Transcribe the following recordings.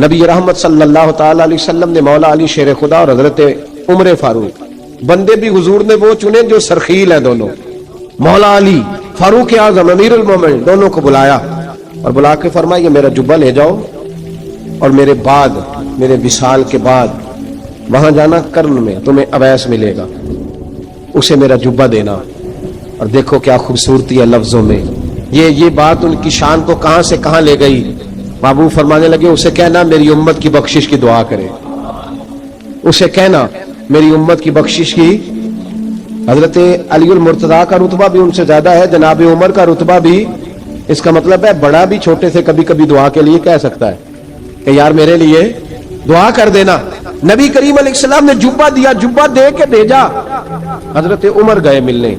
نبی رحمت صلی اللہ تعالی علیہ وسلم نے مولا علی شیر خدا اور حضرت عمر فاروق بندے بھی حضور نے وہ چنے جو سرخیل ہیں دونوں، مولا علی فاروق اعظم امیر المومنین دونوں کو بلایا اور بلا کے فرمایا یہ میرا جبہ لے جاؤ اور میرے بعد میرے وصال کے بعد وہاں جانا کرن میں تمہیں اویس ملے گا، اسے میرا جبہ دینا۔ اور دیکھو کیا خوبصورتی ہے لفظوں میں، یہ بات ان کی شان کو کہاں سے کہاں لے گئی۔ محبوب فرمانے لگے اسے کہنا میری امت کی بخشش کی دعا کرے، اسے کہنا میری امت کی بخشش کی۔ حضرت علی المرتضیٰ کا رتبہ بھی ان سے زیادہ ہے، جناب عمر کا رتبہ بھی، اس کا مطلب ہے بڑا بھی چھوٹے سے کبھی کبھی دعا کے لیے کہہ سکتا ہے کہ یار میرے لیے دعا کر دینا۔ نبی کریم علیہ السلام نے جبہ دیا، جبہ دے کے بھیجا۔ حضرت عمر گئے ملنے،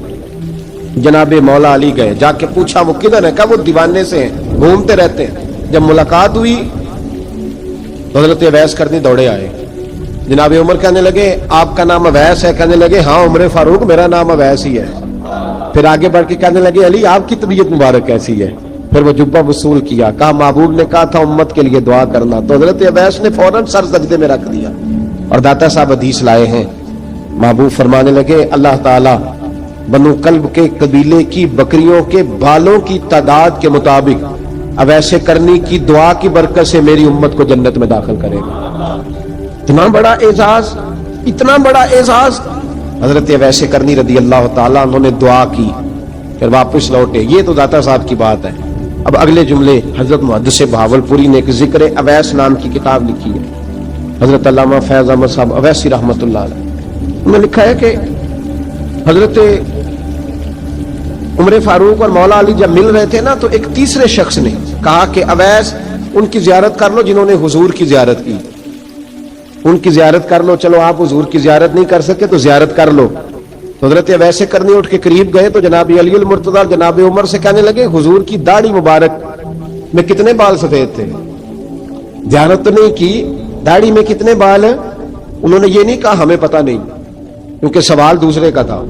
جناب مولا علی گئے، جا کے پوچھا وہ کدھر ہے، کہا وہ دیوانے سے ہیں، گھومتے رہتے ہیں۔ جب ملاقات ہوئی تو حضرت اویس کرنی دوڑے آئے، جناب عمر کہنے لگے آپ کا نام اویس ہے؟ کہنے لگے ہاں عمر فاروق میرا نام اویس ہی ہے۔ پھر آگے بڑھ کے کہنے لگے علی آپ کی طبیعت مبارک کیسی ہے؟ پھر وہ جبہ وصول کیا، کہا محبوب نے کہا تھا امت کے لیے دعا کرنا، تو حضرت اویس نے فوراً سر سجدے میں رکھ دیا۔ اور داتا صاحب حدیث لائے ہیں، محبوب فرمانے لگے اللہ تعالی بنو کلب کے قبیلے کی بکریوں کے بالوں کی تعداد کے مطابق اویس کرنی کی دعا کی برکت سے میری امت کو جنت میں داخل کرے گا۔ اتنا بڑا اعزاز، اتنا بڑا اعزاز۔ حضرت اویس کرنی رضی اللہ تعالیٰ انہوں نے دعا کی، پھر واپس لوٹے۔ یہ تو داتا صاحب کی بات ہے۔ اب اگلے جملے حضرت محدث بہاولپوری نے ایک ذکر اویس نام کی کتاب لکھی ہے، حضرت علامہ فیض احمد صاحب اویسی رحمۃ اللہ علیہ، انہوں نے لکھا ہے کہ حضرت عمر فاروق اور مولا علی جب مل رہے تھے نا تو ایک تیسرے شخص نے کہا کہ اویس ان کی زیارت کر لو جنہوں نے حضور کی زیارت کی، ان کی زیارت کر لو، چلو آپ حضور کی زیارت نہیں کر سکے تو زیارت کر لو۔ تو حضرت اویس کرنی اٹھ کے قریب گئے تو جناب علی المرتضیٰ جناب عمر سے کہنے لگے حضور کی داڑھی مبارک میں کتنے بال سفید تھے؟ زیارت تو نہیں کی، داڑھی میں کتنے بال ہیں؟ انہوں نے یہ نہیں کہا ہمیں پتہ نہیں، کیونکہ سوال دوسرے کا تھا،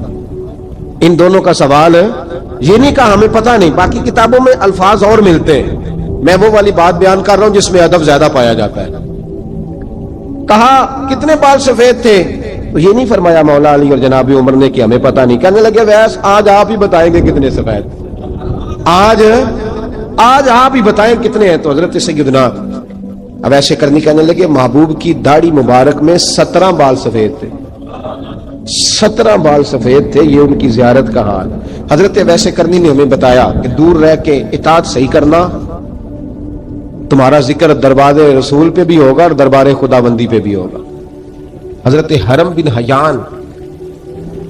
ان دونوں کا سوال ہے، یہ نہیں کہا ہمیں پتہ نہیں۔ باقی کتابوں میں الفاظ اور ملتے ہیں، میں وہ والی بات بیان کر رہا ہوں جس میں ادب زیادہ پایا جاتا ہے۔ کہا کتنے بال سفید تھے؟ تو یہ نہیں فرمایا مولا علی اور جناب عمر نے کہ ہمیں پتہ نہیں، کہنے لگے ویس آج آپ ہی بتائیں گے کتنے سفید، آج آپ ہی بتائیں کتنے ہیں۔ تو حضرت سیدنا اویس کرنی کہنے لگے محبوب کی داڑھی مبارک میں 17 بال سفید تھے، 17 بال سفید تھے، یہ ان کی زیارت کا حال۔ حضرت اویس کرنی نے ہمیں بتایا کہ دور رہ کے اطاعت صحیح کرنا، تمہارا ذکر دربار رسول پہ بھی ہوگا اور دربار خداوندی پہ بھی ہوگا۔ حضرت حرم بن حیان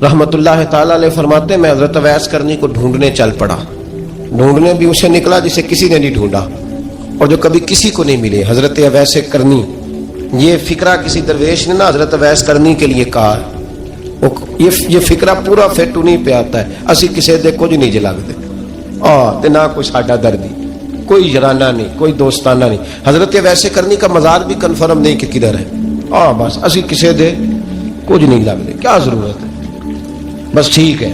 رحمت اللہ تعالیٰ علیہ فرماتے ہیں میں حضرت اویس کرنی کو ڈھونڈنے چل پڑا، ڈھونڈنے بھی اسے نکلا جسے کسی نے نہیں ڈھونڈا اور جو کبھی کسی کو نہیں ملے۔ حضرت اویس کرنی، یہ فکرہ کسی درویش نے نا حضرت اویس کرنی کے لیے کہا، یہ فکرہ پورا فیٹو نہیں پہ آتا ہے، اسی کسی دے کچھ نہیں جلاگ دے نہ کوئی ساڈا دردی، کوئی جرانہ نہیں، کوئی دوستانہ نہیں۔ حضرت اویس کرنی کا مزار بھی کنفرم نہیں کہ کدھر ہے، بس اسی کسی دے کچھ نہیں لگ دے، کیا ضرورت ہے، بس ٹھیک ہے۔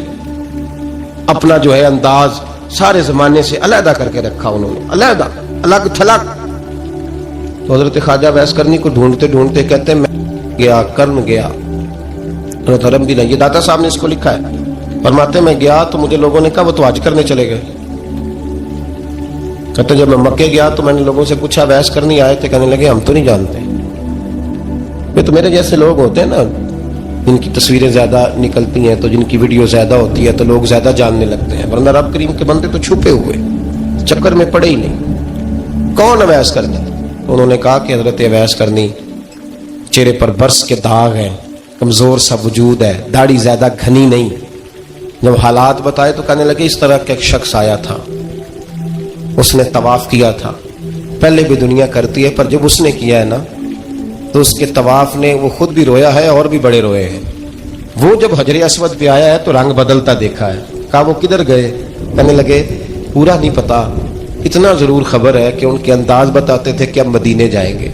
اپنا جو ہے انداز سارے زمانے سے علیحدہ کر کے رکھا انہوں نے، علیحدہ، الگ تھلگ۔ تو حضرت خواجہ اویس کرنی کو ڈھونڈتے ڈھونڈتے کہتے ہیں میں گیا، کرن گیا، حضرت حرم بھی نہیں، یہ داتا صاحب نے اس کو لکھا ہے، فرماتے ہیں میں گیا تو مجھے لوگوں نے کہا وہ تو حج کرنے چلے گئے۔ کہتے جب میں مکے گیا تو میں نے لوگوں سے پوچھا اویس کرنی آئے تھے؟ کہنے لگے ہم تو نہیں جانتے۔ یہ تو میرے جیسے لوگ ہوتے ہیں نا جن کی تصویریں زیادہ نکلتی ہیں تو جن کی ویڈیو زیادہ ہوتی ہے تو لوگ زیادہ جاننے لگتے ہیں، ورنہ رب کریم کے بندے تو چھپے ہوئے چکر میں پڑے ہی نہیں۔ کون اویس کرنی؟ انہوں نے کہا کہ حضرت اویس کرنی، چہرے پر برس کے داغ ہیں، کمزور سا وجود ہے، داڑھی زیادہ گھنی نہیں۔ جب حالات بتائے تو کہنے لگے اس طرح کا ایک شخص آیا تھا، اس نے طواف کیا تھا، پہلے بھی دنیا کرتی ہے پر جب اس نے کیا ہے نا تو اس کے طواف نے وہ خود بھی رویا ہے اور بھی بڑے روئے ہیں۔ وہ جب حجر اسود پہ آیا ہے تو رنگ بدلتا دیکھا ہے۔ کہا وہ کدھر گئے؟ کہنے لگے پورا نہیں پتا، اتنا ضرور خبر ہے کہ ان کے انداز بتاتے تھے کہ اب مدینے جائیں گے۔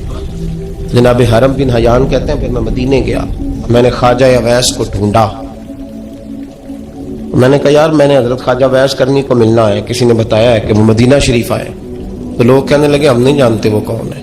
جناب حرم بن حیان کہتے ہیں پھر میں مدینے گیا، میں نے خواجہ اویس کو ڈھونڈا، میں نے کہا یار میں نے حضرت خواجہ اویس کرنی کو ملنا ہے، کسی نے بتایا ہے کہ وہ مدینہ شریف آئے، تو لوگ کہنے لگے ہم نہیں جانتے وہ کون ہے۔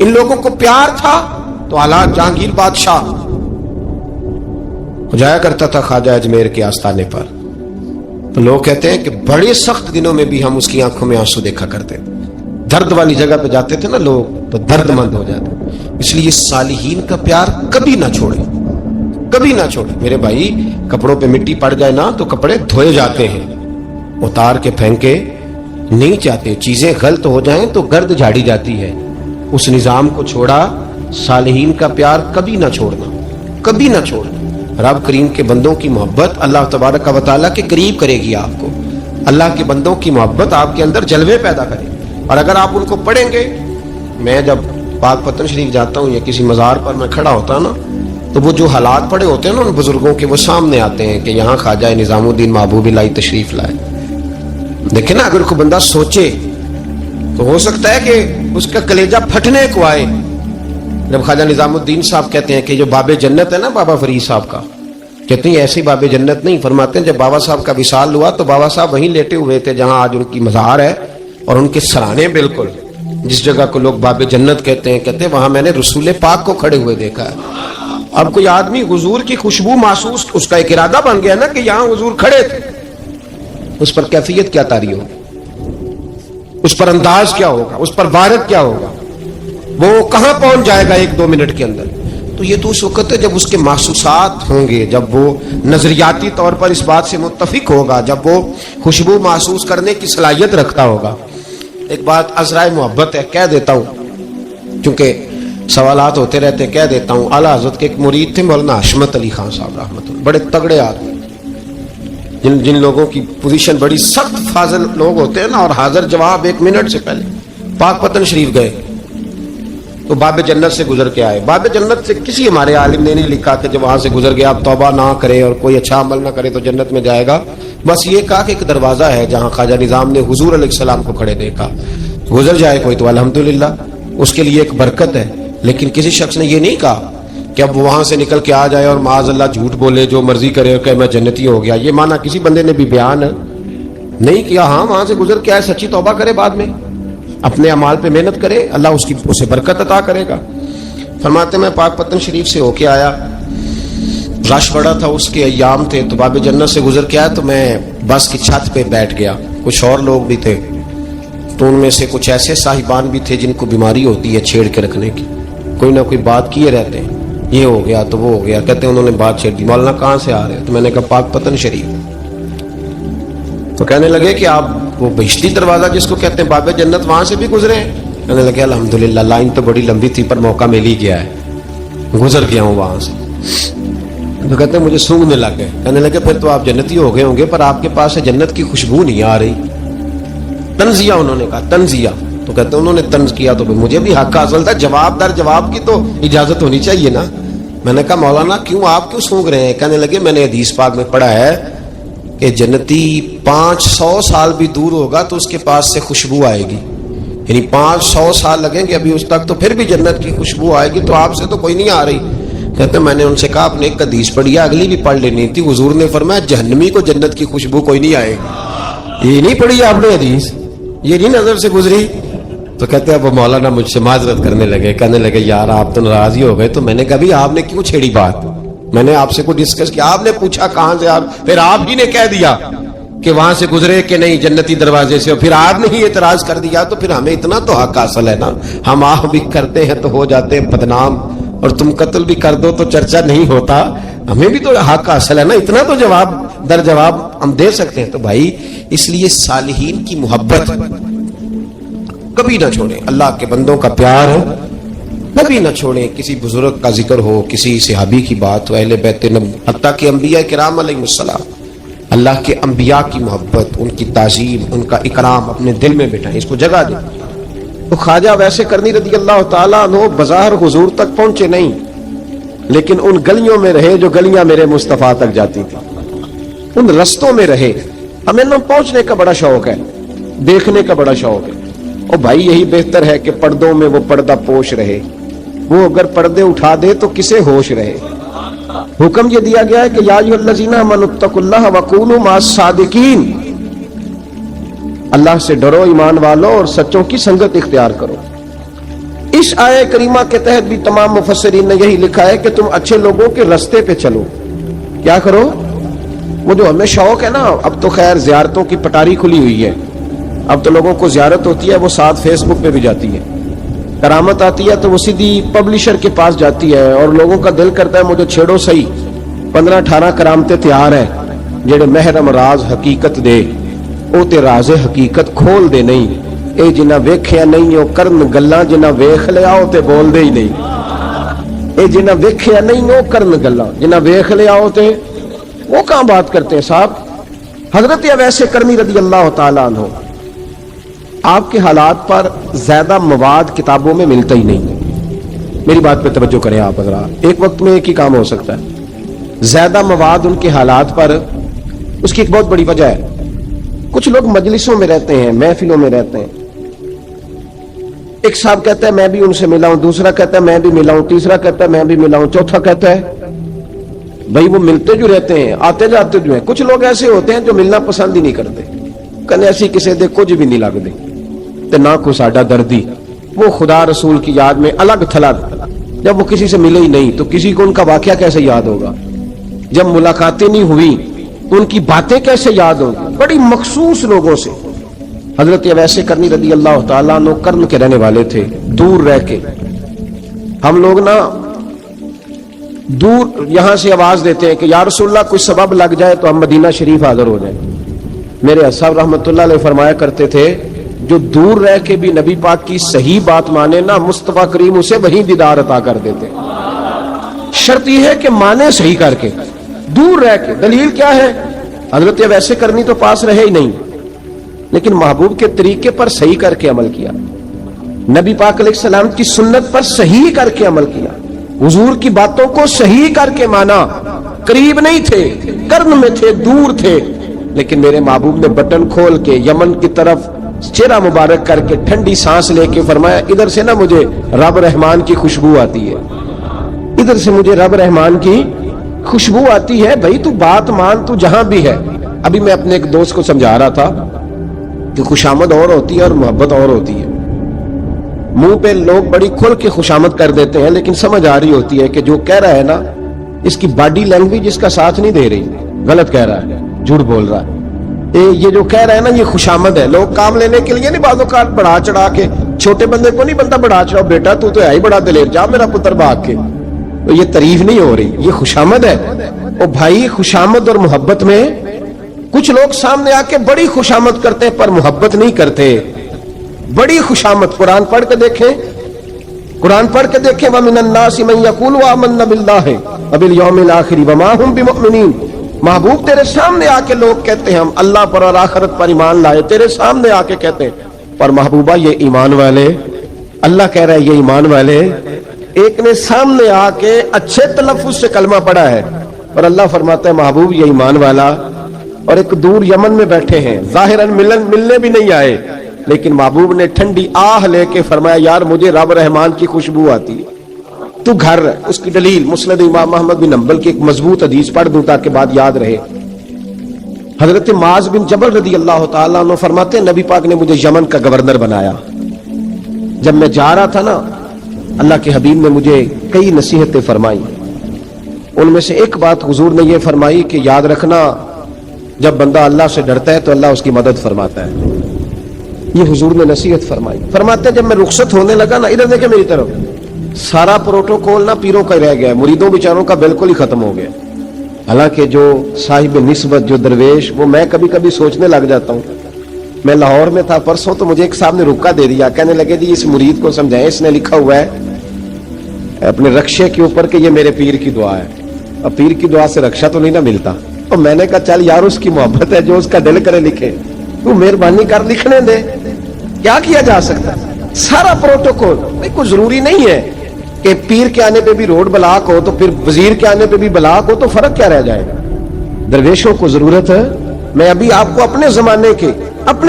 ان لوگوں کو پیار تھا تو حالات جہانگیر بادشاہ جایا کرتا تھا خواجہ اجمیر کے آستانے پر، تو لوگ کہتے ہیں کہ بڑے سخت دنوں میں بھی ہم اس کی آنکھوں میں آنسو دیکھا کرتے تھے، درد والی جگہ پہ جاتے تھے نا لوگ تو درد مند ہو جاتے۔ اس لیے صالحین کا پیار کبھی نہ چھوڑے، کبھی نہ چھوڑے میرے بھائی۔ کپڑوں پہ مٹی پڑ جائے نا تو کپڑے دھوئے جاتے ہیں، اتار کے پھینکے نہیں چاہتے۔ چیزیں غلط ہو جائیں تو گرد جھاڑی جاتی ہے، اس نظام کو چھوڑا۔ صالحین کا پیار کبھی نہ چھوڑنا، کبھی نہ چھوڑنا۔ رب کریم کے بندوں کی محبت اللہ تبارک و تعالیٰ کے قریب کرے گی آپ کو، اللہ کے بندوں کی محبت آپ کے اندر جلوے پیدا کرے گی۔ اور اگر آپ ان کو پڑھیں گے، میں جب پاک پتن شریف جاتا ہوں یا کسی مزار پر میں کھڑا ہوتا نا، تو وہ جو حالات پڑے ہوتے ہیں نا ان بزرگوں کے، وہ سامنے آتے ہیں کہ یہاں خواجہ نظام الدین محبوب اللہ تشریف لائے۔ دیکھیں نا، اگر کوئی بندہ سوچے تو ہو سکتا ہے کہ اس کا کلیجہ پھٹنے کو آئے جب خواجہ نظام الدین صاحب کہتے ہیں کہ جو باب جنت ہے نا بابا فرید صاحب کا، کہتے ہیں ایسی باب جنت نہیں، فرماتے ہیں جب بابا صاحب کا وصال ہوا تو بابا صاحب وہیں لیٹے ہوئے تھے جہاں آج ان کی مزار ہے، اور ان کے سرانے بالکل جس جگہ کو لوگ باب جنت کہتے ہیں وہاں میں نے رسول پاک کو کھڑے ہوئے دیکھا ہے۔ اب کوئی آدمی حضور کی خوشبو محسوس، اس کا ایک ارادہ بن گیا نا کہ یہاں حضور کھڑے تھے، اس پر کیفیت کیا طاری ہوگی، اس پر انداز کیا ہوگا، اس پر وارد کیا ہوگا، وہ کہاں پہنچ جائے گا 1-2 منٹ کے اندر۔ تو یہ تو اس وقت ہے جب اس کے محسوسات ہوں گے، جب وہ نظریاتی طور پر اس بات سے متفق ہوگا، جب وہ خوشبو محسوس کرنے کی صلاحیت رکھتا ہوگا۔ ایک بات عذرائے محبت ہے، کہہ دیتا ہوں کیونکہ سوالات ہوتے رہتے، کہہ دیتا ہوں۔ اعلیٰ حضرت کے ایک مرید تھے مولانا حشمت علی خان صاحب رحمۃ اللہ، بڑے تگڑے آدمی، جن لوگوں کی پوزیشن بڑی سخت فاضل لوگ ہوتے ہیں نا، اور حاضر جواب 1 منٹ سے پہلے پاک پتن شریف گئے تو باب جنت سے گزر کے آئے۔ باب جنت سے کسی ہمارے عالم نے نہیں لکھا کہ جب وہاں سے گزر گیا اب توبہ نہ کرے اور کوئی اچھا عمل نہ کرے تو جنت میں جائے گا، بس یہ کہا کہ ایک دروازہ ہے جہاں خواجہ نظام نے حضور علیہ السلام کو کھڑے دیکھا، گزر جائے کوئی تو الحمدللہ اس کے لیے ایک برکت ہے۔ لیکن کسی شخص نے یہ نہیں کہا کہ اب وہاں سے نکل کے آ جائے اور معاذ اللہ جھوٹ بولے، جو مرضی کرے اور کہ میں جنتی ہو گیا۔ یہ معنی کسی بندے نے بھی بیان نہیں کیا۔ ہاں، وہاں سے گزر کے آئے، سچی توبہ کرے، بعد میں اپنے اعمال پہ محنت کرے، اللہ اسے برکت عطا کرے گا۔ فرماتے میں پاک پتن شریف سے ہو کے آیا، رش بڑا تھا، اس کے ایام تھے، تو باب جنت سے گزر کے آیا تو میں بس کی چھت پہ بیٹھ گیا۔ کچھ اور لوگ بھی تھے، تو ان میں سے کچھ ایسے صاحبان بھی تھے جن کو بیماری ہوتی ہے چھیڑ کے رکھنے کی، کوئی نہ کوئی بات کیے رہتے ہیں، یہ ہو گیا تو وہ ہو گیا، کہتے ہیں انہوں نے بات چھیڑ دی، مولانا کہاں سے آ رہے ہیں؟ تو میں نے کہا پاک پتن شریف۔ تو کہنے لگے کہ آپ وہ بہشتی دروازہ جس کو کہتے ہیں باب جنت، وہاں سے بھی گزرے ہیں؟ کہنے لگے الحمدللہ، لائن تو بڑی لمبی تھی پر موقع مل ہی گیا ہے، گزر گیا ہوں وہاں سے۔ تو کہتے ہیں مجھے سونگنے لگ گئے۔ کہنے لگے پھر تو آپ جنتی ہو گئے ہوں گے، پر آپ کے پاس سے جنت کی خوشبو نہیں آ رہی۔ تنزیہ، انہوں نے کہا تنزیہ۔ تو کہتے ہیں انہوں نے طنز کیا تو مجھے بھی حق حاصل تھا، جواب در جواب کی تو اجازت ہونی چاہیے نا۔ میں نے کہا مولانا کیوں، آپ کیوں سونگ رہے ہیں؟ کہنے لگے میں نے حدیث پاک میں پڑھا ہے کہ جنتی 500 سال بھی دور ہوگا تو اس کے پاس سے خوشبو آئے گی، یعنی 500 سال لگیں گے ابھی اس تک تو پھر بھی جنت کی خوشبو آئے گی، تو آپ سے تو کوئی نہیں آ رہی۔ کہتے میں نے ان سے کہا آپ نے ایک حدیث پڑھی ہے، اگلی بھی پڑھ لینی تھی، حضور نے فرمایا جہنمی کو جنت کی خوشبو کوئی نہیں آئے گی۔ یہ نہیں پڑھی آپ نے حدیث، یہ نہیں نظر سے گزری؟ تو کہتے ہیں وہ مولانا مجھ سے معذرت کرنے لگے، کہنے لگے یار آپ تو ناراض ہی ہو گئے۔ تو میں نے کہا بھی آپ نے کیوں چھیڑی بات؟ میں نے آپ سے کوئی ڈسکس کیا؟ آپ نے پوچھا کہاں سے، آپ پھر آپ ہی نے کہہ دیا کہ وہاں سے گزرے کہ نہیں جنتی دروازے سے، اور پھر آپ نے ہی اعتراض کر دیا، تو پھر ہمیں اتنا تو حق حاصل ہے نا، ہم آہ بھی کرتے ہیں تو ہو جاتے ہیں بدنام، اور تم قتل بھی کر دو تو چرچا نہیں ہوتا، ہمیں بھی تو حق حاصل ہے نا، اتنا تو جواب در جواب ہم دے سکتے ہیں۔ تو بھائی اس لیے صالحین کی محبت کبھی نہ چھوڑیں، اللہ کے بندوں کا پیار کبھی نہ چھوڑیں، کسی بزرگ کا ذکر ہو، کسی صحابی کی بات ہو، اہل بیت نبی، حتیٰ کہ انبیاء کرام علیہ السلام، اللہ کے انبیاء کی محبت، ان کی تعظیم، ان کا اکرام اپنے دل میں بٹھائیں، اس کو جگہ دیں۔ تو خواجہ ویسے کرنی رضی اللہ تعالیٰ عنہ بظاہر حضور تک پہنچے نہیں، لیکن ان گلیوں میں رہے جو گلیاں میرے مصطفیٰ تک جاتی تھی، ان رستوں میں رہے۔ ہمیں نہ پہنچنے کا بڑا شوق ہے، دیکھنے کا بڑا شوق ہے، اور بھائی یہی بہتر ہے کہ پردوں میں وہ پردہ پوش رہے، وہ اگر پردے اٹھا دے تو کسے ہوش رہے۔ حکم یہ دیا گیا ہے کہ یا ایھا الذین آمنوا اتقوا اللہ وکونوا مع الصادقین، اللہ سے ڈرو ایمان والو اور سچوں کی سنگت اختیار کرو۔ اس آیہ کریمہ کے تحت بھی تمام مفسرین نے یہی لکھا ہے کہ تم اچھے لوگوں کے رستے پہ چلو. کیا کرو؟ وہ جو ہمیں شوق ہے نا، اب تو خیر زیارتوں کی پٹاری کھلی ہوئی ہے، اب تو لوگوں کو زیارت ہوتی ہے وہ ساتھ فیس بک پہ بھی جاتی ہے، کرامت آتی ہے تو وہ سیدھی پبلشر کے پاس جاتی ہے، اور لوگوں کا دل کرتا ہے مجھے چھیڑو صحیح. 15-18 کرامتیں تیار ہیں جڑے محرم راز حقیقت دے، او تے راز حقیقت کھول دے نہیں. اے جنہ ویکھیا نہیں او کرن گلاں، جنہ ویکھ لیا او تے بول دے ہی نہیں. اے جنہ ویکھیا نہیں او کرن گلاں، جنہ ویکھ لیا او تے وہ کہاں بات کرتے ہیں صاحب. حضرت اویس کرمی رضی اللہ تعالیٰ عنہ، آپ کے حالات پر زیادہ مواد کتابوں میں ملتا ہی نہیں. میری بات پہ توجہ کریں آپ حضرات، ایک وقت میں ایک ہی کام ہو سکتا ہے. زیادہ مواد ان کے حالات پر، اس کی ایک بہت بڑی وجہ ہے. کچھ لوگ مجلسوں میں رہتے ہیں، محفلوں میں رہتے ہیں، ایک صاحب کہتا ہے میں بھی ان سے ملا ہوں، دوسرا کہتا ہے میں بھی ملا ہوں، تیسرا کہتا ہے میں بھی ملا ہوں، چوتھا کہتا ہے بھائی وہ ملتے جو رہتے ہیں، آتے جاتے جو ہیں. کچھ لوگ ایسے ہوتے ہیں جو ملنا پسند ہی نہیں کرتے، کنے ایسی کسی دے کچھ بھی نہیں لگتے تے نہ کو ساڈا دردی. وہ خدا رسول کی یاد میں الگ تھلگ، جب وہ کسی سے ملے ہی نہیں تو کسی کو ان کا واقعہ کیسے یاد ہوگا؟ جب ملاقاتیں نہیں ہوئی تو ان کی باتیں کیسے یاد ہوگی؟ بڑی مخصوص لوگوں سے. حضرت اویس کرنی رضی اللہ تعالیٰ عنہ کرن کے رہنے والے تھے، دور رہ کے. ہم لوگ نا دور یہاں سے آواز دیتے ہیں کہ یا رسول اللہ کوئی سبب لگ جائے تو ہم مدینہ شریف حاضر ہو جائیں. میرے صاحب رحمۃ اللہ علیہ فرمایا کرتے تھے جو دور رہ کے بھی نبی پاک کی صحیح بات مانے نا، مصطفیٰ کریم اسے وہیں دیدار عطا کر دیتے. شرط یہ ہے کہ مانے صحیح کر کے، دور رہ کے. دلیل کیا ہے؟ حضرت اویس کرنی تو پاس رہے ہی نہیں، لیکن محبوب کے طریقے پر صحیح کر کے عمل کیا، نبی پاک علیہ السلام کی سنت پر صحیح کر کے عمل کیا، حضور کی باتوں کو صحیح کر کے مانا. قریب نہیں تھے، کرن میں تھے، دور تھے، لیکن میرے محبوب نے بٹن کھول کے یمن کی طرف چہرہ مبارک کر کے ٹھنڈی سانس لے کے فرمایا ادھر سے نا مجھے رب رحمان کی خوشبو آتی ہے، ادھر سے مجھے رب رحمان کی خوشبو آتی ہے. بھائی تو بات مان، تو جہاں بھی ہے. ابھی میں اپنے ایک دوست کو سمجھا رہا تھا کہ خوشامد اور ہوتی ہے اور محبت اور ہوتی ہے. منہ پہ لوگ بڑی کھل کے خوشامد کر دیتے ہیں، لیکن سمجھ آ رہی ہوتی ہے کہ جو کہہ رہا ہے نا اس کی باڈی لینگویج اس کا ساتھ نہیں دے رہی، غلط کہہ رہا ہے، جھوٹ بول رہا ہے. یہ جو کہہ رہا ہے نا یہ خوشامد ہے. لوگ کام لینے کے لیے نہیں بعض اوقات بڑھا چڑھا کے، چھوٹے بندے کو نہیں بنتا بڑھا چڑھاؤ، بیٹا تو ہے ہی بڑا دلیر، جا میرا پتر بھاگ کے. تو یہ تعریف نہیں ہو رہی، یہ خوشامد ہے. اور بھائی خوشامد اور محبت میں کچھ لوگ سامنے آ کے بڑی خوشامد کرتے ہیں پر محبت نہیں کرتے. بڑی خوشامد قرآن پڑھ کے دیکھیں، قرآن پڑھ کے دیکھیں وَمِنَ النَّاسِ مَن يَقُولُ آمَنَّا بِاللَّهِ وَبِالْيَوْمِ الْآخِرِ وَمَا هُمْ بِمُؤْمِنِينَ. محبوب تیرے سامنے آ کے لوگ کہتے ہیں ہم اللہ پر اور آخرت پر ایمان لائے، تیرے سامنے آ کے کہتے ہیں، پر محبوبہ یہ ایمان والے، اللہ کہہ رہا ہے یہ ایمان والے. ایک نے سامنے آ کے اچھے تلفظ سے کلمہ پڑھا ہے اور اللہ فرماتا ہے محبوب یہ ایمان والا. اور ایک دور یمن میں بیٹھے ہیں، ظاہراً ملنے بھی نہیں آئے، لیکن محبوب نے ٹھنڈی آہ لے کے فرمایا یار مجھے رب رحمان کی خوشبو آتی ہے، تو گھر. اس کی دلیل مسند امام احمد بن حنبل کی ایک مضبوط حدیث پڑھ دوں تاکہ بات یاد رہے. حضرت معاذ بن جبل رضی اللہ تعالیٰ عنہ فرماتے ہیں نبی پاک نے مجھے یمن کا گورنر بنایا. جب میں جا رہا تھا نا اللہ کے حبیب نے مجھے کئی نصیحتیں فرمائی. ان میں سے ایک بات حضور نے یہ فرمائی کہ یاد رکھنا جب بندہ اللہ سے ڈرتا ہے تو اللہ اس کی مدد فرماتا ہے. یہ حضور نے نصیحت فرمائی. فرماتے ہیں جب میں رخصت ہونے لگا نا، ادھر دیکھیں میری طرف، سارا پروٹوکول نا پیروں کا رہ گیا، مریدوں بیچاروں کا بالکل ہی ختم ہو گیا. حالانکہ جو صاحب نسبت، جو درویش، وہ میں کبھی کبھی سوچنے لگ جاتا ہوں. میں لاہور میں تھا پرسوں، تو مجھے ایک صاحب نے رکا دے دیا، کہنے لگے جی اس مرید کو سمجھائیں، اس نے لکھا ہوا ہے اپنے رکشے کے اوپر کہ یہ میرے پیر کی دعا ہے. اب پیر کی دعا سے رکشہ تو نہیں نہ ملتا. اور میں نے کہا چل یار اس کی محبت ہے، جو اس کا دل کرے لکھے، تو مہربانی کر لکھنے دے. کیا کیا جا سکتا ہے؟ سارا پروٹوکول. کوئی ضروری نہیں ہے کہ پیر کے آنے پہ بھی روڈ بلاک ہو تو پھر وزیر کے آنے پہ بھی بلاک ہو، تو فرق کیا رہ جائے گا؟ درویشوں کو ضرورت ہے. میں ابھی آپ کو اپنے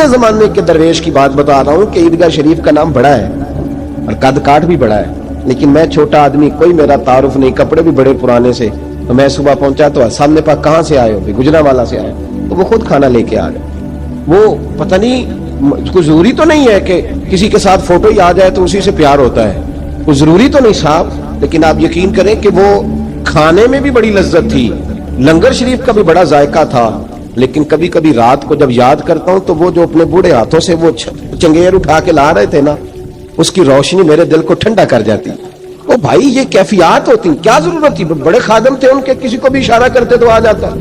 زمانے کے درویش کی بات بتا رہا ہوں کہ عیدگاہ شریف کا نام بڑا ہے اور قد کاٹ بھی بڑا ہے، لیکن میں چھوٹا آدمی، کوئی میرا تعارف نہیں، کپڑے بھی بڑے پرانے سے. تو میں صبح پہنچا تو سامنے پاک کہاں سے آئے ہو؟ گجرانوالہ سے آئے. تو وہ خود کھانا لے کے آ گئے. وہ پتہ نہیں، کوئی ضروری تو نہیں ہے کہ کسی کے ساتھ فوٹو ہی آ جائے تو اسی سے پیار ہوتا ہے. کوئی ضروری تو نہیں صاحب، لیکن آپ یقین کریں کہ وہ کھانے میں بھی بڑی لذت تھی، لنگر شریف کا بھی بڑا ذائقہ تھا، لیکن کبھی کبھی رات کو جب یاد کرتا ہوں تو وہ جو اپنے بوڑھے ہاتھوں سے وہ چنگیر اٹھا کے لا رہے تھے نا، اس کی روشنی میرے دل کو ٹھنڈا کر جاتی۔ او بھائی یہ کیفیات ہوتی، کیا ضرورت تھی؟ بڑے خادم تھے ان کے، کسی کو بھی اشارہ کرتے تو آ جاتا،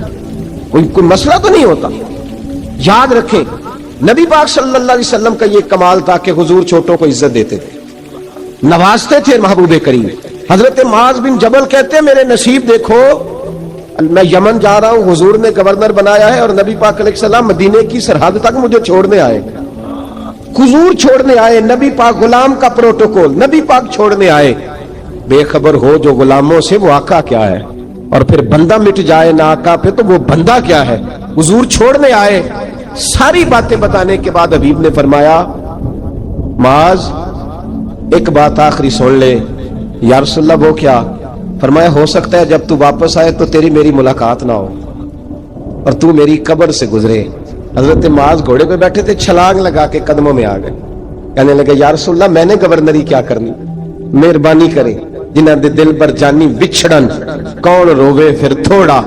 کوئی مسئلہ تو نہیں ہوتا۔ یاد رکھیں نبی پاک صلی اللہ علیہ وسلم کا یہ کمال تھا کہ حضور چھوٹوں کو عزت دیتے تھے، نوازتے تھے محبوب کریم۔ حضرت معاذ بن جبل کہتے ہیں میرے نصیب دیکھو، میں یمن جا رہا ہوں، حضور نے گورنر بنایا ہے اور نبی پاک علیہ السلام مدینے کی سرحد تک مجھے چھوڑنے آئے، حضور چھوڑنے آئے، نبی پاک غلام کا پروٹوکول، نبی پاک چھوڑنے آئے۔ بے خبر ہو جو غلاموں سے وہ آقا کیا ہے، اور پھر بندہ مٹ جائے نہ آقا پہ تو وہ بندہ کیا ہے۔ حضور چھوڑنے آئے، ساری باتیں بتانے کے بعد حبیب نے فرمایا معاذ ایک بات آخری سن لے۔ یا رسول اللہ وہ کیا؟ فرمایا ہو سکتا ہے جب تو واپس آئے تو تیری میری ملاقات نہ ہو اور تو میری قبر سے گزرے۔ حضرت معاذ گھوڑے پہ بیٹھے تھے، چھلانگ لگا کے قدموں میں آ گئے، کہنے لگے یا رسول اللہ میں نے گورنری کیا کرنی، مہربانی کرے، جنہاں دے دل پر جانی بچھڑن کون روے پھر تھوڑا،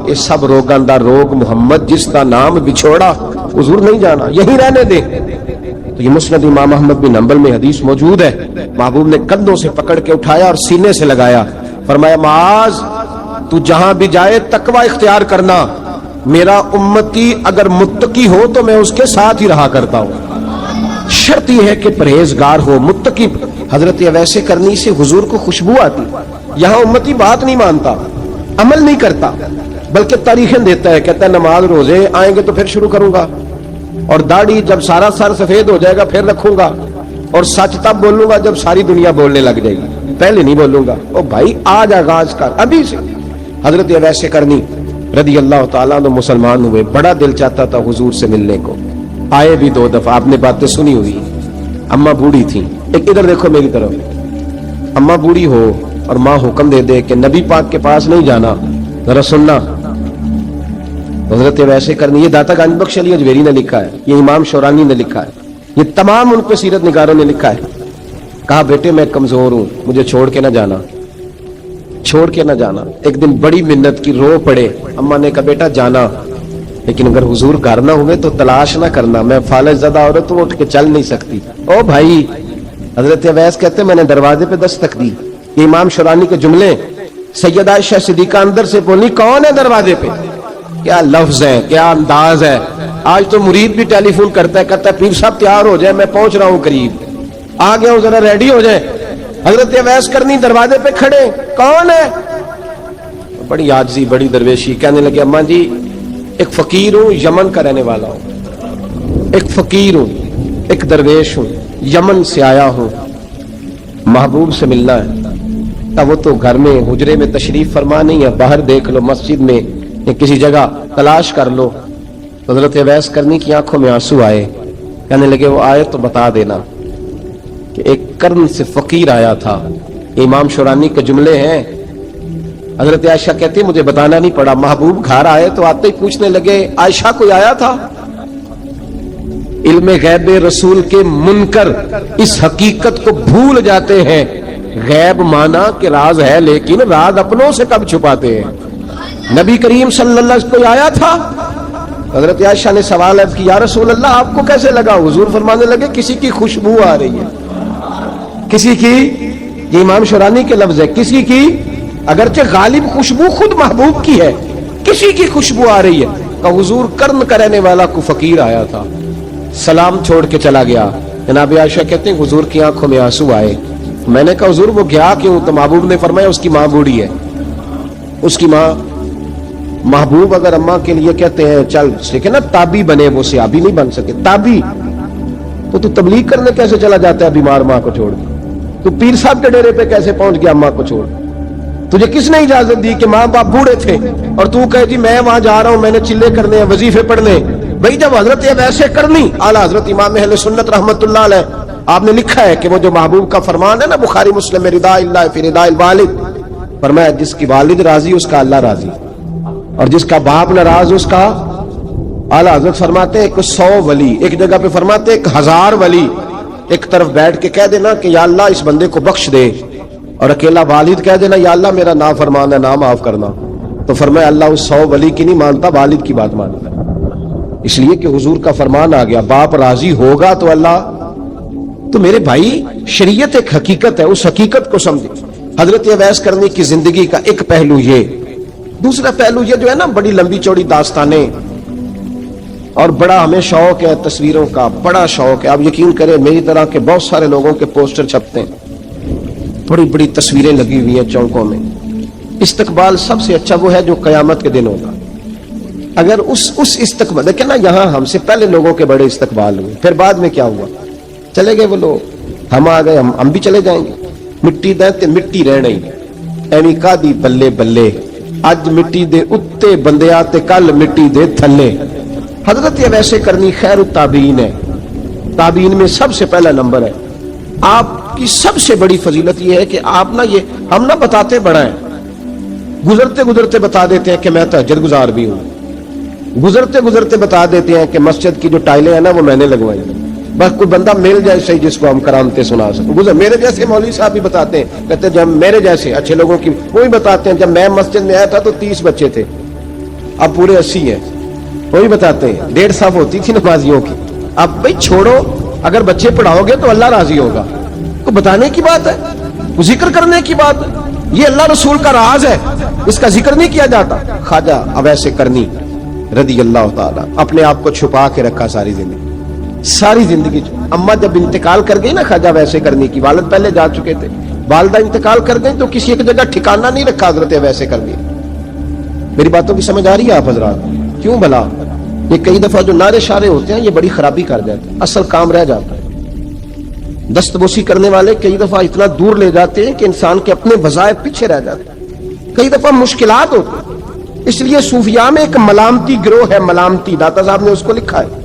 یہ سب روگان دا روگ محمد جس کا نام بچھوڑا۔ حضور نہیں جانا، یہیں رہنے دے۔ تو یہ مسند امام احمد بن حنبل میں حدیث موجود ہے، محبوب نے کندھوں سے پکڑ کے اٹھایا اور سینے سے لگایا، فرمایا معاذ تو جہاں بھی جائے تقوی اختیار کرنا، میرا امتی اگر متقی ہو تو میں اس کے ساتھ ہی رہا کرتا ہوں، شرط یہ ہے کہ پرہیزگار ہو، متقی۔ حضرت اویس کرنی سے حضور کو خوشبو آتی، یہاں امتی بات نہیں مانتا، عمل نہیں کرتا، بلکہ تاریخیں دیتا ہے، کہتا ہے نماز روزے آئیں گے تو پھر شروع کروں گا، اور داڑھی جب سارا سر سفید ہو جائے گا پھر رکھوں گا، اور سچ تب بولوں گا جب ساری دنیا بولنے لگ جائے گی، پہلے نہیں بولوں گا۔ او بھائی آج آغاز کر ابھی سے۔ حضرت اویس کرنی رضی اللہ تعالیٰ عنہ مسلمان ہوئے، بڑا دل چاہتا تھا حضور سے ملنے کو، آئے بھی 2 دفعہ، آپ نے باتیں سنی ہوئی، اماں بوڑھی تھی۔ ایک ادھر دیکھو میری طرف، اماں بوڑھی ہو اور ماں حکم دے دے کہ نبی پاک کے پاس نہیں جانا، ذرا سننا۔ حضرت ویسے کرنی، یہ داتا گنج بخش علی اجمیری نے لکھا ہے، یہ امام شورانی نے لکھا ہے، یہ تمام ان پہ سیرت نگاروں نے لکھا ہے۔ کہا بیٹے میں کمزور ہوں، مجھے چھوڑ کے نہ جانا، چھوڑ کے نہ جانا۔ ایک دن بڑی منت کی، رو پڑے، اماں نے کہا بیٹا جانا، لیکن اگر حضور گھر نہ ہوئے تو تلاش نہ کرنا، میں فالج زدہ عورت ہوں، اٹھ کے چل نہیں سکتی۔ او بھائی، حضرت اویس کہتے میں نے دروازے پہ دستک دی، یہ امام شورانی کے جملے، سیدہ عائشہ صدیقہ اندر سے بولی کون ہے دروازے پہ؟ کیا لفظ ہے، کیا انداز ہے۔ آج تو مرید بھی ٹیلی فون کرتا ہے، کہتا ہے پیر صاحب تیار ہو جائے، میں پہنچ رہا ہوں قریب، آ گیا ہوں، ذرا ریڈی ہو جائے۔ حضرت اویس کرنی دروازے پہ کھڑے، کون ہے؟ بڑی عاجزی، بڑی درویشی، کہنے لگے اماں جی ایک فقیر ہوں، یمن کا رہنے والا ہوں، ایک فقیر ہوں، ایک درویش ہوں، یمن سے آیا ہوں، محبوب سے ملنا ہے۔ اب وہ تو گھر میں حجرے میں تشریف فرما نہیں ہے، باہر دیکھ لو، مسجد میں یا کسی جگہ تلاش کر لو۔ حضرت اویس کرنی کی آنکھوں میں آنسو آئے، کہنے لگے وہ آئے تو بتا دینا کہ ایک قرن سے فقیر آیا تھا۔ امام شورانی کے جملے ہیں۔ حضرت عائشہ کہتی مجھے بتانا نہیں پڑا، محبوب گھر آئے تو آتے ہی پوچھنے لگے عائشہ کوئی آیا تھا؟ علم غیب رسول کے منکر اس حقیقت کو بھول جاتے ہیں، غیب مانا کہ راز ہے لیکن راز اپنوں سے کب چھپاتے ہیں۔ نبی کریم صلی اللہ علیہ وسلم کوئی آیا تھا؟ حضرت عائشہ نے سوال ہے کہ یا رسول اللہ آپ کو کیسے لگا؟ حضور فرمانے لگے کسی کی خوشبو آ رہی ہے، کسی کی، یہ امام شورانی کے لفظ ہے، کسی کی، اگرچہ غالب خوشبو خود محبوب کی ہے، کسی کی خوشبو آ رہی ہے۔ کہ حضور قرن کا رہنے والا کو فقیر آیا تھا، سلام چھوڑ کے چلا گیا۔ جناب عائشہ کہتے ہیں حضور کی آنکھوں میں آنسو آئے، میں نے کہا حضور وہ گیا کیوں؟ تو محبوب نے فرمایا اس کی ماں بوڑھی ہے، اس کی ماں۔ محبوب اگر اماں کے لیے کہتے ہیں چل ٹھیک ہے نا تابی بنے، وہ صحابی نہیں بن سکے، تابی تو تبلیغ کرنے کیسے چلا جاتا ہے بیمار ماں کو چھوڑ کے؟ تو پیر صاحب کے ڈیرے پہ کیسے پہنچ گیا ماں کو چھوڑ؟ تجھے کس نے اجازت دی کہ ماں باپ بوڑھے تھے اور تو کہے جی میں وہاں جا رہا ہوں، میں نے چلے کرنے ہیں، وظیفے پڑھنے؟ بھائی جب حضرت ویسے کرنی اعلیٰ حضرت امام اہل سنت رحمت اللہ علیہ آپ نے لکھا ہے کہ وہ جو محبوب کا فرمان ہے نا بخاری مسلم میں، رضا اللہ فی رضا الوالد، فرمایا جس کی والد راضی اس کا اللہ راضی، اور جس کا باپ ناراض اس کا اعلیٰ حضرت فرماتے ہیں 100 ولی، ایک جگہ پہ فرماتے ہیں 1000 ولی ایک طرف بیٹھ کے کہہ دینا کہ یا اللہ اس بندے کو بخش دے، اور اکیلا والد کہہ دینا یا اللہ میرا نافرمان ہے نہ معاف کرنا، تو فرمایا اللہ اس 100 ولی کی نہیں مانتا، والد کی بات مانتا ہے۔ اس لیے کہ حضور کا فرمان آ گیا باپ راضی ہوگا تو اللہ۔ تو میرے بھائی شریعت ایک حقیقت ہے، اس حقیقت کو سمجھے۔ حضرت اویس کرنی کی زندگی کا ایک پہلو یہ، دوسرا پہلو یہ جو ہے نا بڑی لمبی چوڑی داستانیں، اور بڑا ہمیں شوق ہے تصویروں کا، بڑا شوق ہے۔ آپ یقین کریں میری طرح کے بہت سارے لوگوں کے پوسٹر چھپتے ہیں، بڑی بڑی تصویریں لگی ہوئی ہیں چوکوں میں۔ استقبال سب سے اچھا وہ ہے جو قیامت کے دن ہوگا۔ اگر اس استقبال دیکھیں نا، یہاں ہم سے پہلے لوگوں کے بڑے استقبال ہوئے، پھر بعد میں کیا ہوا؟ چلے گئے وہ لوگ، ہم آ گئے، ہم بھی چلے جائیں گے۔ مٹی دے تے مٹی رہنا ہی ایویں کا دی بلے بلے، اج مٹی دے اتے بندیا تے کل مٹی دے تھلے۔ حضرت اویس کرنی خیر التابعین ہے، تابعین میں سب سے پہلا نمبر ہے۔ آپ کی سب سے بڑی فضیلت یہ ہے کہ آپ نا یہ ہم نہ بتاتے بڑا ہے، گزرتے گزرتے بتا دیتے ہیں کہ میں تہجد گزار بھی ہوں، گزرتے گزرتے بتا دیتے ہیں کہ مسجد کی جو ٹائلیں ہیں نا وہ میں نے لگوائی ہیں۔ بس کوئی بندہ مل جائے صحیح جس کو ہم کرامتے سنا سکیں۔ میرے جیسے مولوی صاحب بھی بتاتے ہیں، کہتے ہیں جب میرے جیسے اچھے لوگوں کی وہی بتاتے ہیں، جب میں مسجد میں آیا تھا تو 30 بچے تھے، اب پورے 80 ہیں، وہی بتاتے ہیں 1.5 صف ہوتی تھی نمازیوں کی۔ اب بھائی چھوڑو، اگر بچے پڑھاؤ گے تو اللہ راضی ہوگا، کو بتانے کی بات ہے، ذکر کرنے کی بات ہے، یہ اللہ رسول کا راز ہے، اس کا ذکر نہیں کیا جاتا۔ خواجہ اویس کرنی رضی اللہ تعالی اپنے آپ کو چھپا کے رکھا ساری زندگی۔ اما جب انتقال کر گئی نا خواجہ اویس کرنی کی، والد پہلے جا چکے تھے، والدہ انتقال کر گئی تو کسی ایک جگہ ٹھکانہ نہیں رکھا حضرت اویس کرنی۔ میری باتوں کی سمجھ آ رہی ہے آپ حضرات؟ کیوں بھلا یہ کئی دفعہ جو نعرے شارے ہوتے ہیں یہ بڑی خرابی کر جاتے ہیں، اصل کام رہ جاتا ہے۔ دستبوسی کرنے والے کئی دفعہ اتنا دور لے جاتے ہیں کہ انسان کے اپنے وظائف پیچھے رہ جاتے ہیں، کئی دفعہ مشکلات ہوتی ہیں۔ اس لیے صوفیاء میں ایک ملامتی گروہ ہے، ملامتی، داتا صاحب نے اس کو لکھا ہے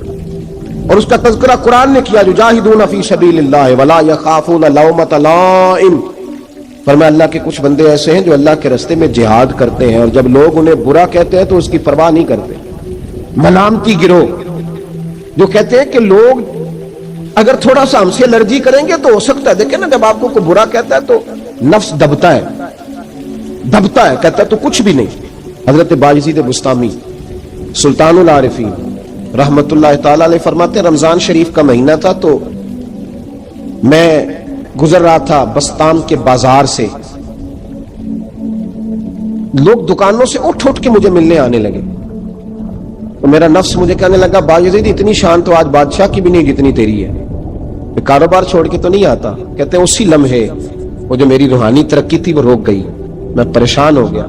اور اس کا تذکرہ قرآن نے کیا، یجاہدون فی سبیل اللہ ولا یخافون لومۃ لائم۔ فرمایا اللہ کے کچھ بندے ایسے ہیں جو اللہ کے راستے میں جہاد کرتے ہیں اور جب لوگ انہیں برا کہتے ہیں تو اس کی پرواہ نہیں کرتے۔ ملامتی گروہ جو کہتے ہیں کہ لوگ اگر تھوڑا سا ہم سے الرجی کریں گے تو ہو سکتا ہے، دیکھیں نا جب آپ کو کوئی برا کہتا ہے تو نفس دبتا ہے، کہتا ہے تو کچھ بھی نہیں۔ حضرت بایزید بسطامی سلطان العارفین رحمت اللہ تعالی علیہ فرماتے ہیں رمضان شریف کا مہینہ تھا تو میں گزر رہا تھا بستام کے بازار سے، لوگ دکانوں سے اٹھ کے مجھے ملنے آنے لگے، تو میرا نفس مجھے کہنے لگا بایزید اتنی شان تو آج بادشاہ کی بھی نہیں جتنی تیری ہے، میں کاروبار چھوڑ کے تو نہیں آتا۔ کہتے ہیں اسی لمحے وہ جو میری روحانی ترقی تھی وہ روک گئی، میں پریشان ہو گیا،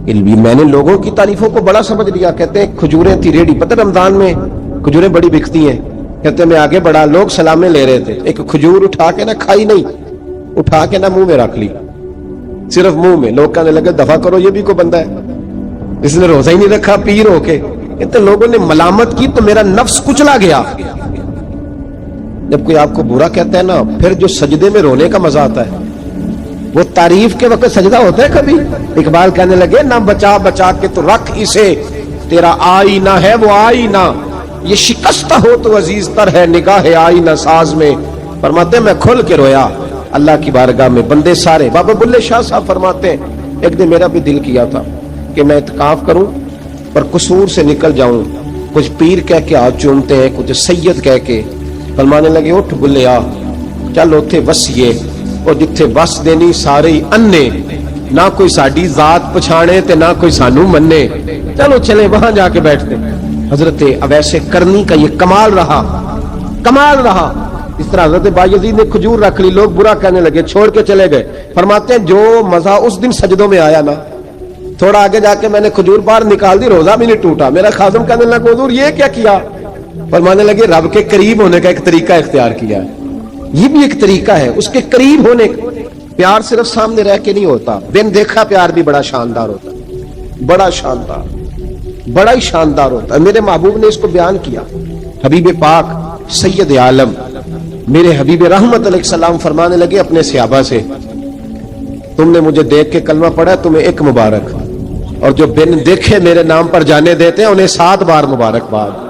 میں نے لوگوں کی تعریفوں کو بڑا سمجھ لیا۔ کہتے ہیں کھجوریں تھی ریڈی، پتہ رمضان میں کھجوریں بڑی بکتی ہیں، کہتے ہیں میں آگے بڑھا، لوگ سلامیں لے رہے تھے، ایک کھجور اٹھا کے نہ کھائی نہیں، اٹھا کے نہ منہ میں رکھ لی، صرف منہ میں۔ لوگ کہنے لگے دفع کرو یہ بھی کوئی بندہ ہے، اس نے روزہ ہی نہیں رکھا پیر ہو کے۔ کہتے لوگوں نے ملامت کی تو میرا نفس کچلا گیا۔ جب کوئی آپ کو برا کہتا ہے نا، پھر جو سجدے میں رونے کا مزہ آتا ہے، وہ تعریف کے وقت سجدہ ہوتا ہے کبھی؟ اقبال کہنے لگے نہ بچا بچا کے تو رکھ اسے، تیرا آئینہ ہے وہ آئینہ، یہ شکستہ ہو تو عزیز تر ہے نگاہ آئینہ ساز میں۔ فرماتے ہیں میں کھل کے رویا اللہ کی بارگاہ میں، بندے سارے۔ بابا بلے شاہ صاحب فرماتے ہیں ایک دن میرا بھی دل کیا تھا کہ میں اعتکاف کروں پر قصور سے نکل جاؤں، کچھ پیر کہہ کے ہاتھ چومتے ہیں، کچھ سید کہہ کے۔ فرمانے لگے اٹھ بلے آ چل اوتھے وسیے، اور جتھے بس دینی سارے ہی انے، نہ کوئی ساڈی ذات پچھانے تے نہ کوئی سانو مننے، چلو چلے وہاں جا کے بیٹھتے۔ حضرت اویس کرنی کا یہ کمال رہا۔ اس طرح حضرت بایزید نے کھجور رکھ لی، لوگ برا کہنے لگے، چھوڑ کے چلے گئے۔ فرماتے ہیں جو مزہ اس دن سجدوں میں آیا نا، تھوڑا آگے جا کے میں نے کھجور باہر نکال دی، روزہ بھی نہیں ٹوٹا۔ میرا خادم کہنے لگا حضور یہ کیا کیا؟ فرمانے لگے رب کے قریب ہونے کا ایک طریقہ اختیار کیا ہے، یہ بھی ایک طریقہ ہے اس کے قریب ہونے کا۔ پیار صرف سامنے رہ کے نہیں ہوتا، بن دیکھا پیار بھی بڑا شاندار ہوتا ہے، بڑا ہی شاندار ہوتا ہے۔ میرے محبوب نے اس کو بیان کیا، حبیب پاک سید عالم میرے حبیب رحمت علیہ السلام فرمانے لگے اپنے صحابہ سے، تم نے مجھے دیکھ کے کلمہ پڑھا، تمہیں ایک مبارک، اور جو بن دیکھے میرے نام پر جانے دیتے ہیں انہیں 7 بار مبارکباد۔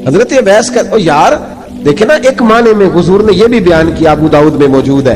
حضرت اویس کا یار دیکھیں نا، ایک معنی میں حضور نے یہ بھی بیان کیا، ابو داؤد میں موجود ہے،